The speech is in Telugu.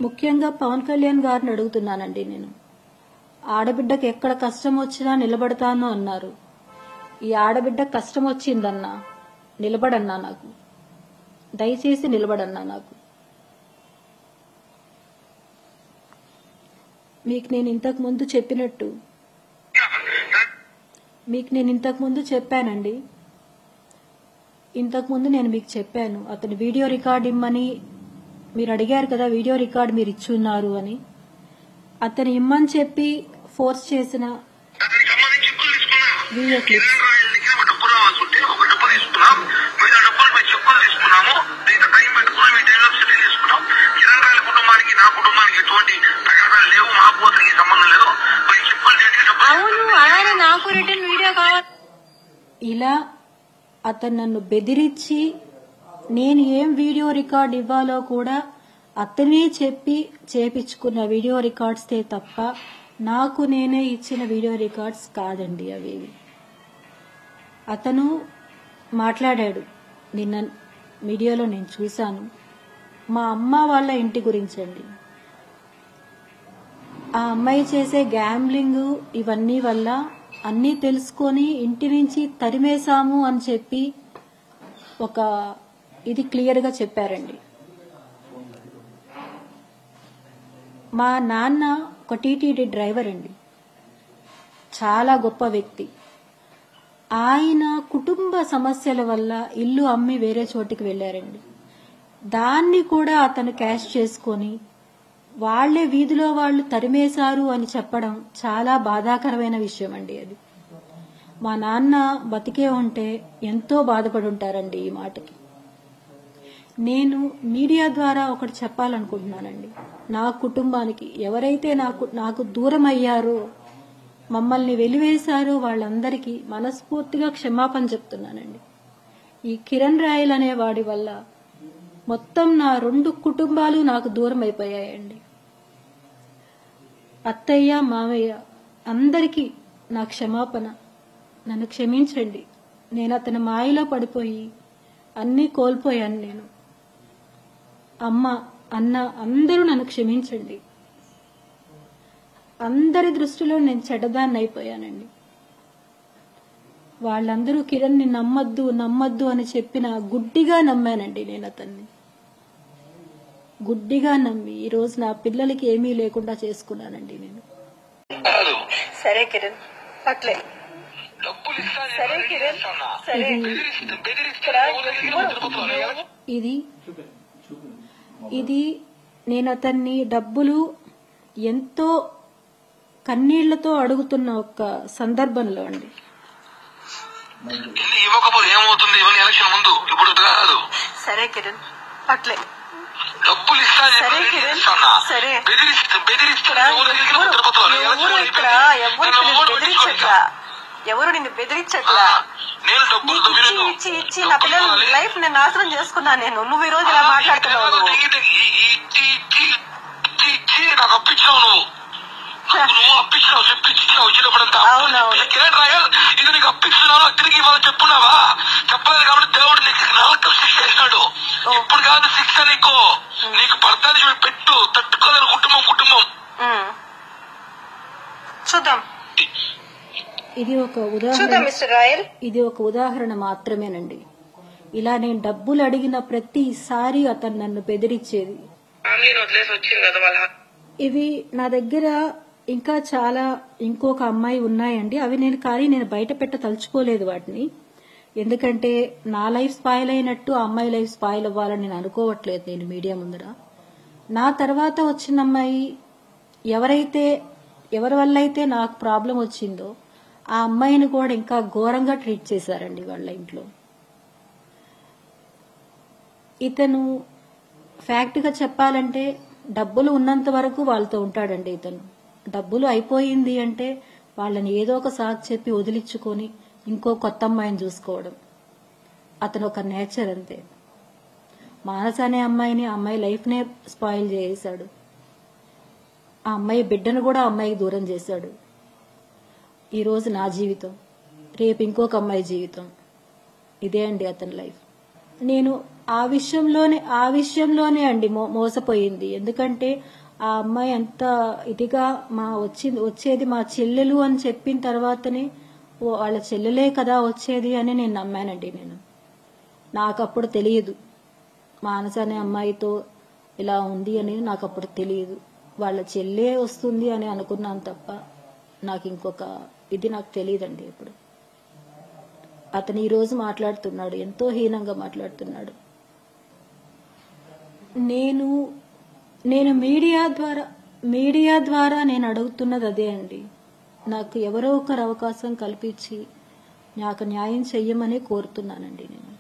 ముఖ్యంగా పవన్ కళ్యాణ్ గారిని అడుగుతున్నానండి నేను. ఆడబిడ్డకి ఎక్కడ కష్టం వచ్చినా నిలబడతాను అన్నారు. ఈ ఆడబిడ్డ కష్టం వచ్చిందన్నా నిలబడన్నా, నాకు దయచేసి నిలబడన్నా. నాకు మీకు నేను ఇంతకు ముందు చెప్పానండి. ఇంతకుముందు నేను మీకు చెప్పాను, అతను వీడియో రికార్డ్ ఇమ్మని మీరు అడిగారు కదా, వీడియో రికార్డ్ మీరు ఇచ్చున్నారు అని. అతను ఇమ్మని చెప్పి ఫోర్స్ చేసిన వీడియో క్లిప్స్. ఇలా అతను నన్ను బెదిరించి నేను ఏం వీడియో రికార్డ్ ఇవ్వాలో కూడా అతనే చెప్పి చేపించుకున్న వీడియో రికార్డ్స్తే తప్ప నాకు నేనే ఇచ్చిన వీడియో రికార్డ్స్ కాదండి అవేవి. అతను మాట్లాడాడు నిన్న మీడియాలో, నేను చూశాను. మా అమ్మ వాళ్ళ ఇంటి గురించండి. ఆ అమ్మాయి చేసే గ్యాంబ్లింగ్ ఇవన్నీ వల్ల అన్నీ తెలుసుకొని ఇంటి నుంచి తరిమేశాము అని చెప్పి ఒక ఇది క్లియర్గా చెప్పారండి. మా నాన్న ఒక టీటీడీ డ్రైవర్ అండి, చాలా గొప్ప వ్యక్తి. ఆయన కుటుంబ సమస్యల వల్ల ఇల్లు అమ్మి వేరే చోటికి వెళ్లారండి. దాన్ని కూడా అతను క్యాష్ చేసుకొని వాళ్లే వీధిలో వాళ్ళు తరిమేశారు అని చెప్పడం చాలా బాధాకరమైన విషయం అండి. అది మా నాన్న బతికే ఉంటే ఎంతో బాధపడి ఉంటారండి ఈ మాటకి. నేను మీడియా ద్వారా ఒకటి చెప్పాలనుకుంటున్నానండి. నా కుటుంబానికి ఎవరైతే నాకు దూరం అయ్యారో, మమ్మల్ని వెలివేశారో వాళ్ళందరికీ మనస్ఫూర్తిగా క్షమాపణ చెప్తున్నానండి. ఈ కిరణ్ రాయల్ అనే వాడి వల్ల మొత్తం నా 2 కుటుంబాలు నాకు దూరం అయిపోయాయండి. అత్తయ్య, మావయ్య అందరికీ నా క్షమాపణ. నన్ను క్షమించండి. నేను అతని మాయలో పడిపోయి అన్నీ కోల్పోయాను. నేను అమ్మ, అన్న అందరూ నన్ను క్షమించండి. అందరి దృష్టిలో నేను చెడ్డదాన్ని అయిపోయానండి. వాళ్ళందరూ కిరణ్ని నమ్మద్దు అని చెప్పిన గుడ్డిగా నమ్మానండి. నేను అతన్ని గుడ్డిగా నమ్మి ఈరోజు నా పిల్లలకి ఏమీ లేకుండా చేసుకున్నానండి నేను. సరే కిరణ్, అట్లే సరే కిరణ్, ఇది నేను అతన్ని డబ్బులు ఎంతో కన్నీళ్లతో అడుగుతున్న ఒక సందర్భంలో అండి. ఇవ్వకపోతే ఏమవుతుంది? ఇవన్నీ ఎలక్షన్ ముందు, ఇప్పుడు కాదు. సరే కిరణ్, అట్లే డబ్బులు ఇస్తాను. ఎవరు నిన్ను బెదిరించట్లా. ఇచ్చి నా పిల్లల లైఫ్ నేను నాశనం చేసుకున్నా. నువ్వు ఈ రోజు ఇలా మాట్లాడుతున్నావు. నాకు అప్పించావు, నువ్వు అప్పించినావు, చెప్పించావు ఇచ్చినప్పుడంతా. కిరణ్ రాయల్ ఇది నీకు అప్పిస్తున్నావు, అక్కడికి ఇవాళ చెప్పున్నావా? చెప్పలేదు కాబట్టి దేవుడు నీకు నరకం శిక్ష చేసినాడు. ఇప్పుడు కాదు శిక్ష నీకు పడతాది. పెట్టు, తట్టుకోలేని కుటుంబం. చూద్దాం. ఇది ఒక ఉదాహరణ మాత్రమేనండి. ఇలా నేను డబ్బులు అడిగిన ప్రతిసారి అతను నన్ను బెదిరించేది. ఇవి నా దగ్గర ఇంకా చాలా ఇంకొక అమ్మాయి ఉన్నాయండి. అవి నేను బయట తలుచుకోలేదు వాటిని. ఎందుకంటే నా లైఫ్ స్పాయిల్ అయినట్టు ఆ అమ్మాయి లైఫ్ స్పాయిల్ అవ్వాలని నేను అనుకోవట్లేదు. నేను మీడియా ముందర నా తర్వాత వచ్చిన అమ్మాయి ఎవరి వల్ల అయితే నాకు ప్రాబ్లం వచ్చిందో ఆ అమ్మాయిని కూడా ఇంకా ఘోరంగా ట్రీట్ చేశారండి వాళ్ళ ఇంట్లో. ఇతను ఫ్యాక్ట్ గా చెప్పాలంటే డబ్బులు ఉన్నంత వరకు వాళ్ళతో ఉంటాడండి. ఇతను డబ్బులు అయిపోయింది అంటే వాళ్ళని ఏదో ఒక సాకు చెప్పి వదిలించుకొని ఇంకో కొత్త అమ్మాయిని చూసుకోవడం అతను ఒక నేచర్ అంతే. మానస అనే అమ్మాయి లైఫ్ నే స్పాయిల్ చేశాడు. ఆ అమ్మాయి బిడ్డను కూడా అమ్మాయికి దూరం చేశాడు. ఈ రోజు నా జీవితం, రేపు ఇంకొక అమ్మాయి జీవితం. ఇదే అండి అతని లైఫ్. నేను ఆ విషయంలోనే అండి మోసపోయింది. ఎందుకంటే ఆ అమ్మాయి అంత ఇదిగా వచ్చేది మా చెల్లెలు అని చెప్పిన తర్వాతనే వాళ్ళ చెల్లెలే కదా వచ్చేది అని నేను నమ్మానండి. నాకు అప్పుడు తెలియదు మానస అనే అమ్మాయితో ఇలా ఉంది అని నాకు అప్పుడు తెలియదు. వాళ్ళ చెల్లె వస్తుంది అని అనుకున్నాను తప్ప నాకు ఇంకొక ఇది నాకు తెలియదండి. ఇప్పుడు అతను ఈ రోజు మాట్లాడుతున్నాడు, ఎంతో హీనంగా మాట్లాడుతున్నాడు. నేను మీడియా ద్వారా నేను అడుగుతున్నది అదే అండి. నాకు ఎవరో ఒకరు అవకాశం కల్పించి నాకు న్యాయం చెయ్యమని కోరుతున్నానండి నేను.